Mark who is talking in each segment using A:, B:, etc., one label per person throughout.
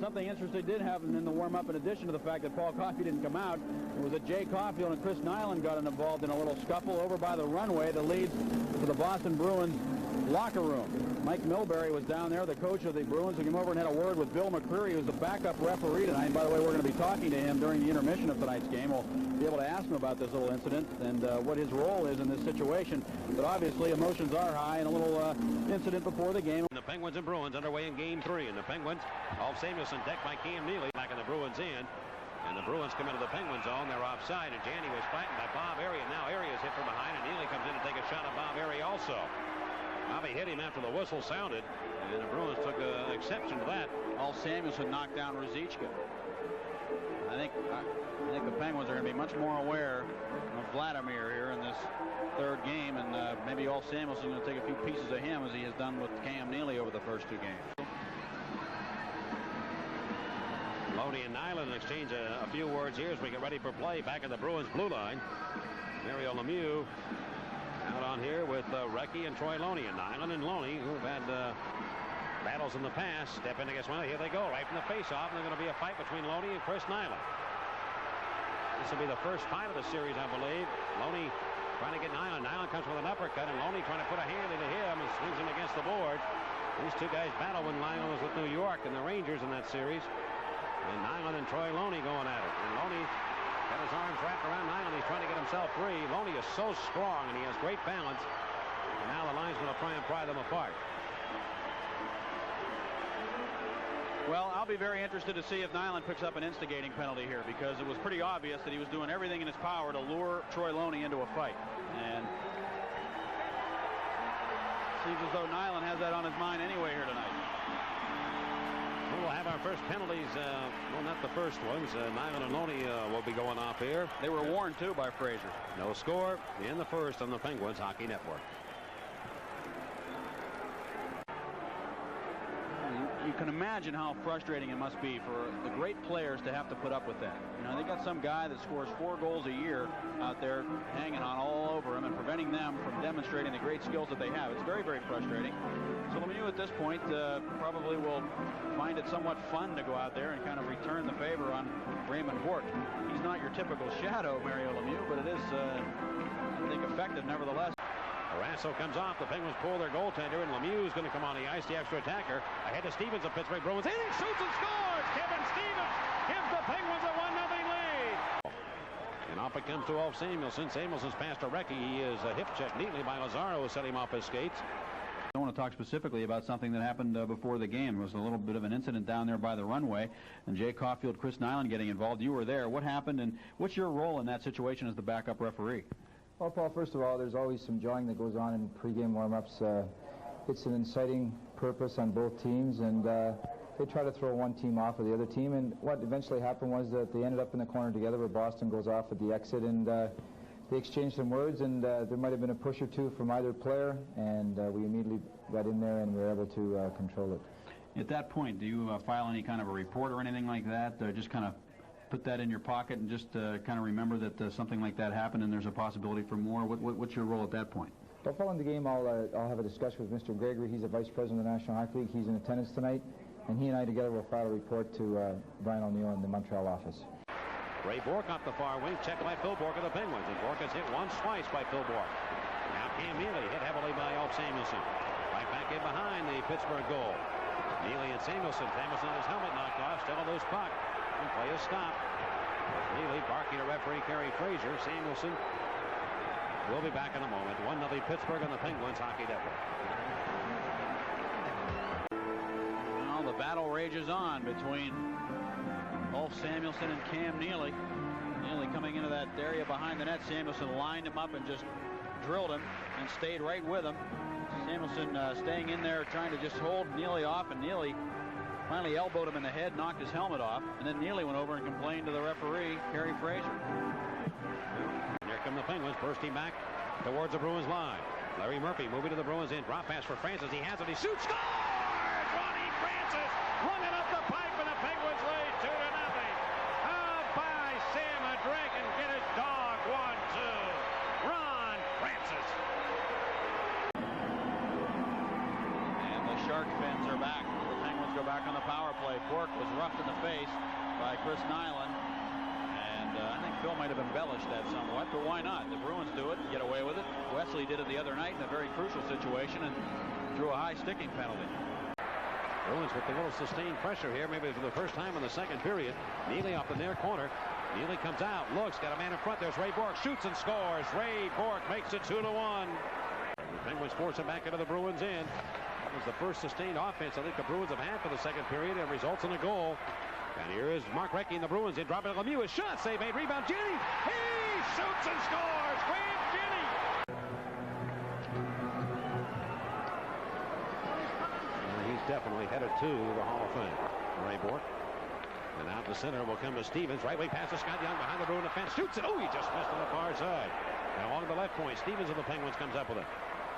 A: something interesting did happen in the warm-up in addition to the fact that Paul Coffey didn't come out. It was that Jay Caulfield and Chris Nyland got involved in a little scuffle over by the runway that leads to the Boston Bruins locker room. Mike Milbury was down there, the coach of the Bruins, who came over and had a word with Bill McCreary, who's the backup referee tonight. And by the way, we're going to be talking to him during the intermission of tonight's game. We'll be able to ask him about this little incident and what his role is in this situation. But obviously, emotions are high, and a little incident before the game.
B: The Penguins and Bruins underway in Game 3. And the Penguins, Ulf Samuelsson decked by Cam Neely back in the Bruins end. And the Bruins come into the Penguin zone. They're offside, and Janney was flattened by Bob Airey. And now Airey is hit from behind, and Neely comes in to take a shot at Bob Airey also. Bobby hit him after the whistle sounded, and the Bruins took exception to that.
A: Ulf Samuelsson knocked down Ruzicka. I think the Penguins are going to be much more aware of Vladimir here in this third game, and maybe Ulf Samuelsson is going to take a few pieces of him as he has done with Cam Neely over the first two games.
B: Loney and Nyland exchange a few words here as we get ready for play back in the Bruins blue line. Mario Lemieux out on here with Recchi and Troy Loney, and Nyland and Loney, who've had battles in the past, step in against one. Here they go, right from the face-off, and there's going to be a fight between Loney and Chris Nyland. This will be the first fight of the series, I believe. Loney trying to get Nyland. Nyland comes with an uppercut, and Loney trying to put a hand into him and swings him against the board. These two guys battled when Nyland was with New York and the Rangers in that series. And Nyland and Troy Loney going at it. And Loney got his arms wrapped around Nyland. He's trying to get himself free. Loney is so strong, and he has great balance. And now the linesman will try and pry them apart.
A: Well, I'll be very interested to see if Nyland picks up an instigating penalty here, because it was pretty obvious that he was doing everything in his power to lure Troy Loney into a fight. And it seems as though Nyland has that on his mind anyway here tonight.
B: We'll have our first penalties. Well, not the first ones. Nyland and Loney will be going off here.
A: They were warned, too, by Fraser.
B: No score in the first on the Penguins Hockey Network.
A: You can imagine how frustrating it must be for the great players to have to put up with that. You know, they got some guy that scores 4 goals a year out there hanging on all over him and preventing them from demonstrating the great skills that they have. It's very, very frustrating. So Lemieux at this point probably will find it somewhat fun to go out there and kind of return the favor on Raymond Bourque. He's not your typical shadow, Mario Lemieux, but it is, I think, effective nevertheless.
B: Rasso comes off. The Penguins pull their goaltender, and Lemieux is going to come on the ice, the extra attacker. Ahead to Stevens of Pittsburgh Bruins. And he shoots and scores! Kevin Stevens gives the Penguins a 1-0 lead. And off it comes to Ulf Samuelsson. Samuelsson's passed to Recchi. He is hip checked neatly by Lazaro, who set him off his skates.
A: I want to talk specifically about something that happened before the game. It was a little bit of an incident down there by the runway, and Jay Caulfield, Chris Nyland getting involved. You were there. What happened, and what's your role in that situation as the backup referee?
C: Well, Paul, first of all, there's always some jawing that goes on in pregame warm-ups. It's an inciting purpose on both teams, and they try to throw one team off of the other team. And what eventually happened was that they ended up in the corner together where Boston goes off at the exit, and they exchanged some words, and there might have been a push or two from either player, and we immediately got in there and we were able to control it.
A: At that point, do you file any kind of a report or anything like that, just kind of put that in your pocket and just kind of remember that something like that happened and there's a possibility for more? What's your role at that point?
C: Well, following the game, I'll have a discussion with Mr. Gregory. He's the vice president of the National Hockey League. He's in attendance tonight, and he and I together will file a report to Brian O'Neill in the Montreal office.
B: Ray Bourque off the far wing, checked by Phil Bourque of the Penguins, and Bourque is hit once, twice by Phil Bourque. Now Cam Neely hit heavily by Ulf Samuelsson. Right back in behind the Pittsburgh goal. Neely and Samuelsson. Samuelsson had his helmet knocked off, still a loose puck. And play is stopped. Neely barking to referee Kerry Fraser. Samuelsson will be back in a moment. 1-0 Pittsburgh on the Penguins Hockey Network.
A: Well, the battle rages on between Ulf Samuelsson and Cam Neely. Neely coming into that area behind the net. Samuelsson lined him up and just drilled him and stayed right with him. Samuelsson staying in there trying to just hold Neely off, and Neely finally elbowed him in the head, knocked his helmet off, and then Neely went over and complained to the referee, Kerry Fraser.
B: Here come the Penguins, bursting back towards the Bruins line. Larry Murphy moving to the Bruins end. Drop pass for Francis. He has it. He shoots. Scores! Ronnie Francis rung it up the pipe, and the Penguins lead 2-0. How by Sam a drink and get his dog 1-2. Ron Francis.
A: And the Shark fins are back. The Penguins go back on the power play. Bourque was was roughed in the face by Chris Nyland. And I think Phil might have embellished that somewhat, but why not? The Bruins do it, get away with it. Wesley did it the other night in a very crucial situation and drew a high sticking penalty.
B: Bruins with a little sustained pressure here, maybe for the first time in the second period. Neely off the near corner. Neely comes out, looks, got a man in front. There's Ray Bourque, shoots and scores. Ray Bourque makes it 2-1. The Penguins force it back into the Bruins end. That was the first sustained offense I think the Bruins have had for the second period, and results in a goal. And here is Mark Recchi in the Bruins. They drop it. Lemieux, his shot, save made, rebound. Jenny, he shoots and scores. Graham Jenny. He's definitely headed to the Hall of Fame. Ray Bourque. And out the center will come to Stevens. Right wing pass to Scott Young behind the Bruin defense. Shoots it. Oh, he just missed on the far side. And along the left point, Stevens of the Penguins comes up with it.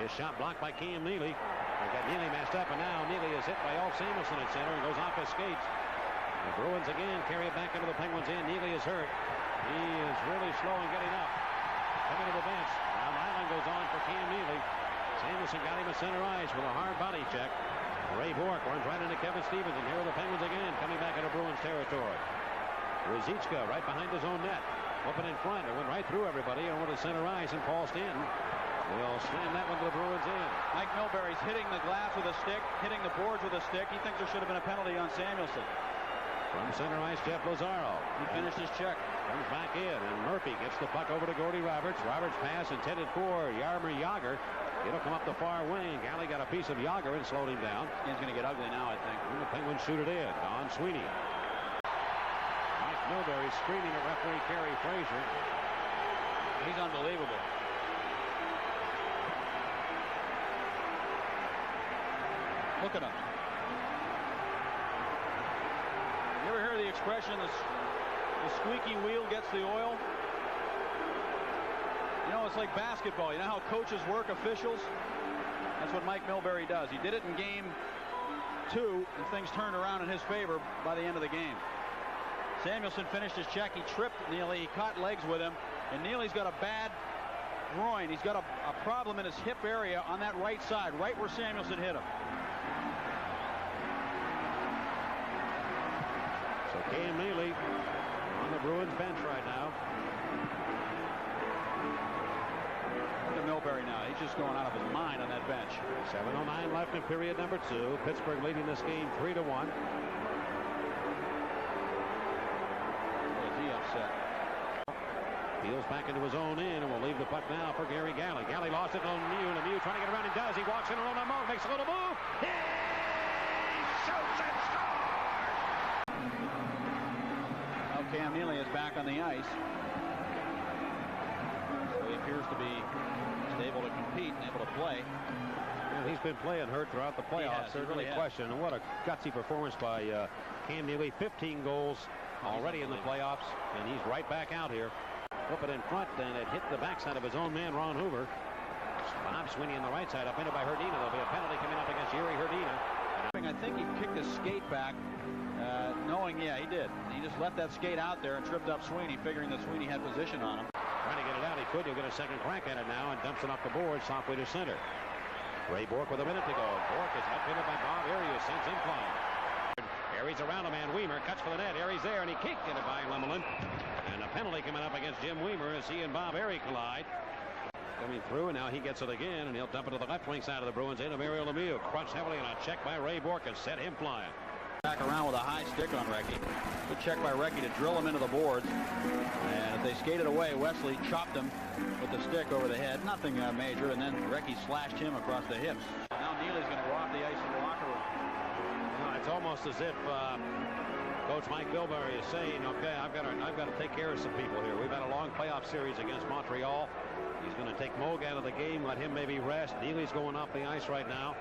B: His shot blocked by Cam Neely. They got Neely messed up, and now Neely is hit by Ulf Samuelsson at center and goes off his skates. The Bruins again carry it back into the Penguins end. Neely is hurt. He is really slow in getting up. Coming to the bench. Now Nyland goes on for Cam Neely. Samuelsson got him at center ice with a hard body check. Ray Bourque runs right into Kevin Stevens, and here are the Penguins again coming back into Bruins territory. Ruzicka right behind his own net. Open in front. It went right through everybody over to center ice, and Paul Stanton will slam that one to the Bruins in.
A: Mike Milbury's hitting the glass with a stick, hitting the boards with a stick. He thinks there should have been a penalty on Samuelsson.
B: From center ice, Jeff Lazaro.
A: He finished his check.
B: Comes back in, and Murphy gets the puck over to Gordy Roberts. Roberts pass intended for Jaromir Jagr. It'll come up the far wing. Galley got a piece of Jagr and slowed him down.
A: He's going to get ugly now, I think.
B: And the Penguins shoot it in. Don Sweeney. Mike Milbury screaming at referee Kerry Fraser.
A: He's unbelievable. Look at him. You ever hear the expression, the squeaky wheel gets the oil? You know, it's like basketball. You know how coaches work officials? That's what Mike Milbury does. He did it in game 2, and things turned around in his favor by the end of the game. Samuelsson finished his check. He tripped Neely. He caught legs with him, and Neely's got a bad groin. He's got a problem in his hip area on that right side, right where Samuelsson hit him.
B: So Cam Neely on the Bruins bench right now.
A: Milbury now. He's just going out of his mind on that bench.
B: 7:09 left in period number 2. Pittsburgh leading this game 3-1.
A: Is he upset?
B: Peels back into his own end and will leave the puck now for Gary Galley. Galley lost it to Lemieux. Lemieux trying to get around. He does. He walks in alone on Moe. Makes a little move. He shoots and scores!
A: Now Cam Neely is back on the ice. So he appears to be able to compete and able to play.
B: And he's been playing hurt throughout the playoffs. There's really question. And what a gutsy performance by Cam Neely. 15 goals already in the playoffs, and he's right back out here. Flip it in front, and it hit the backside of his own man, Ron Hoover. Bob Sweeney on the right side, upended by Herdina. There'll be a penalty coming up against Yuri Herdina.
A: I think he kicked his skate back, knowing, yeah, he did. He just left that skate out there and tripped up Sweeney, figuring that Sweeney had position on him.
B: Trying to get it out, he could. He'll get a second crack at it now and dumps it off the board, halfway to center. Ray Bourque with a minute to go. Bourque is upended by Bob Aries, who sends him flying. Aries around a man, Weimer cuts for the net. Aries there, and he kicked it by Lemelin. And a penalty coming up against Jim Weimer as he and Bob Aries collide. Coming through, and now he gets it again, and he'll dump it to the left wing side of the Bruins into Mario Lemieux. Crunched heavily on a check by Ray Bourque and set him flying.
A: Back around with a high stick on Recchi. Good check by Recchi to drill him into the boards. And if they skated away, Wesley chopped him with the stick over the head. Nothing major, and then Recchi slashed him across the hips. Now Neely's going to go off the ice in the locker room.
B: It's almost as if Coach Mike Milbury is saying, okay, I've got to take care of some people here. We've had a long playoff series against Montreal. He's going to take Moog out of the game, let him maybe rest. Neely's going off the ice right now,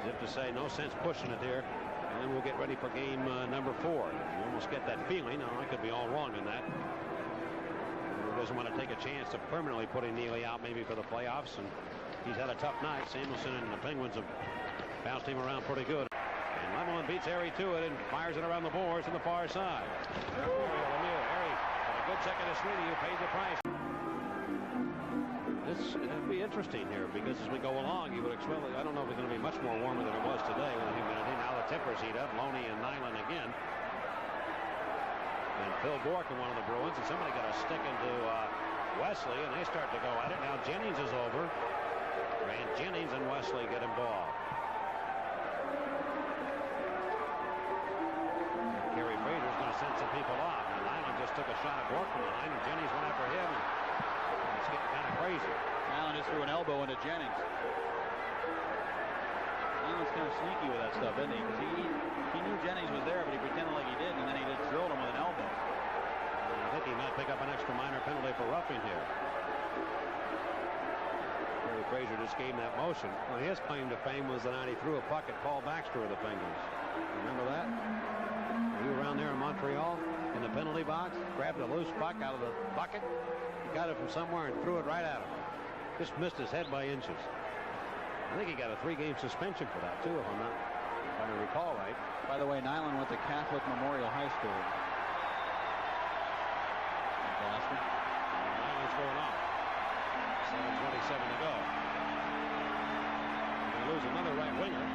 B: as if to say, no sense pushing it here. And then we'll get ready for game number 4. You almost get that feeling. Now, I could be all wrong in that. He doesn't want to take a chance of permanently putting Neely out maybe for the playoffs. And he's had a tough night. Samuelsson and the Penguins have bounced him around pretty good. And Lemelin beats Aries to it and fires it around the boards on the far side. Aries got a good check at Sweeney, who pays the price. It'll be interesting here because as we go along, you would expect, I don't know if it's going to be much more warmer than it was today with the humidity. Now the tempers heat up. Loney and Nyland again. Phil Bourque and one of the Bruins, and somebody got a stick into Wesley, and they start to go at it. Now Jennings is over, and Jennings and Wesley get involved. Kerry Fraser's going to send some people off. And Nyland just took a shot at Bourque from behind, and Jennings went after him. And it's getting kind of crazy.
A: Nyland just threw an elbow into Jennings. Nyland's kind of sneaky with that stuff, isn't he? Because he knew Jennings was there, but he pretended like he didn't, and then he just drilled him with an elbow.
B: I think he might pick up an extra minor penalty for roughing here. Kerry Fraser just gave him that motion. Well, his claim to fame was the night he threw a puck at Paul Baxter with the fingers. Remember that? You were around there in Montreal in the penalty box, grabbed a loose puck out of the bucket, got it from somewhere and threw it right at him. Just missed his head by inches. I think he got a 3-game suspension for that too, if I recall right.
A: By the way, Nyland went to Catholic Memorial High School. Boston.
B: Nyland's going off. 7:27 to go. They lose another right winger.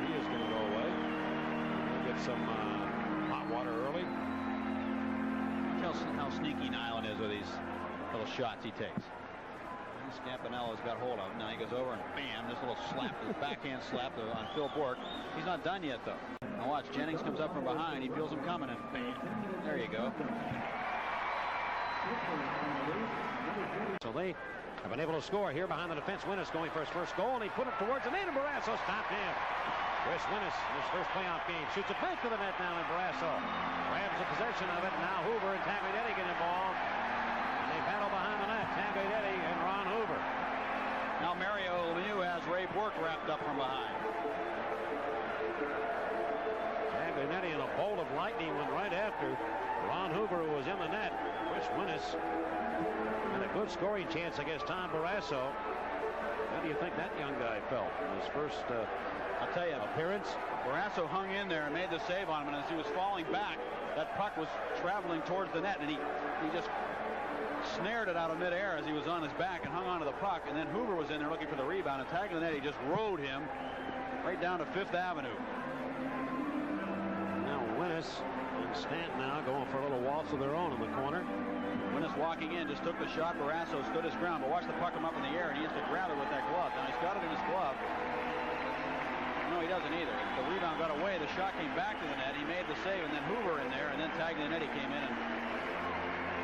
B: He is going to go away. Get some hot water early.
A: Tell how sneaky Nyland is with these little shots he takes. Scampanella's got hold of him. Now he goes over and bam, this little slap, this backhand slap on Phil Bourque. He's not done yet though. Now watch, Jennings comes up from behind. He feels him coming and bam. There you go.
B: So they have been able to score here behind the defense. Winnis going for his first goal, and he put it towards the net, and Barrasso stopped him. Chris Winnis in his first playoff game shoots it back to the net now, and Barrasso grabs the possession of it. Now Hoover and Taglianetti get involved. And they battle behind the net, Taglianetti and Ron Hoover.
A: Now Mario Lemieux has Ray Bourque wrapped up from behind.
B: Taglianetti in a bolt of lightning went right after Ron Hoover, who was in the net. Chris Winnis had a good scoring chance against Tom Barrasso. How do you think that young guy felt in his first
A: I'll tell you,
B: appearance?
A: Barrasso hung in there and made the save on him, and as he was falling back, that puck was traveling towards the net, and he just snared it out of midair as he was on his back and hung onto the puck, and then Hoover was in there looking for the rebound, and Taglianetti just rode him right down to 5th Avenue.
B: Now Winnis and Stanton now going for a little waltz of their own in the corner.
A: Winnis walking in, just took the shot. Barrasso stood his ground, but watch the puck come up in the air, and he has to grab it with that glove. Now he's got it in his glove. No, he doesn't either. The rebound got away. The shot came back to the net. He made the save, and then Hoover in there, and then Taglianetti came in and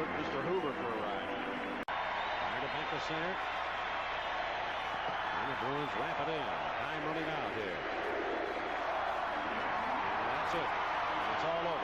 A: took Mr. Hoover for a ride.
B: Trying to back the center. And the Bruins wrap it in. Time running out here. And that's it. It's all over.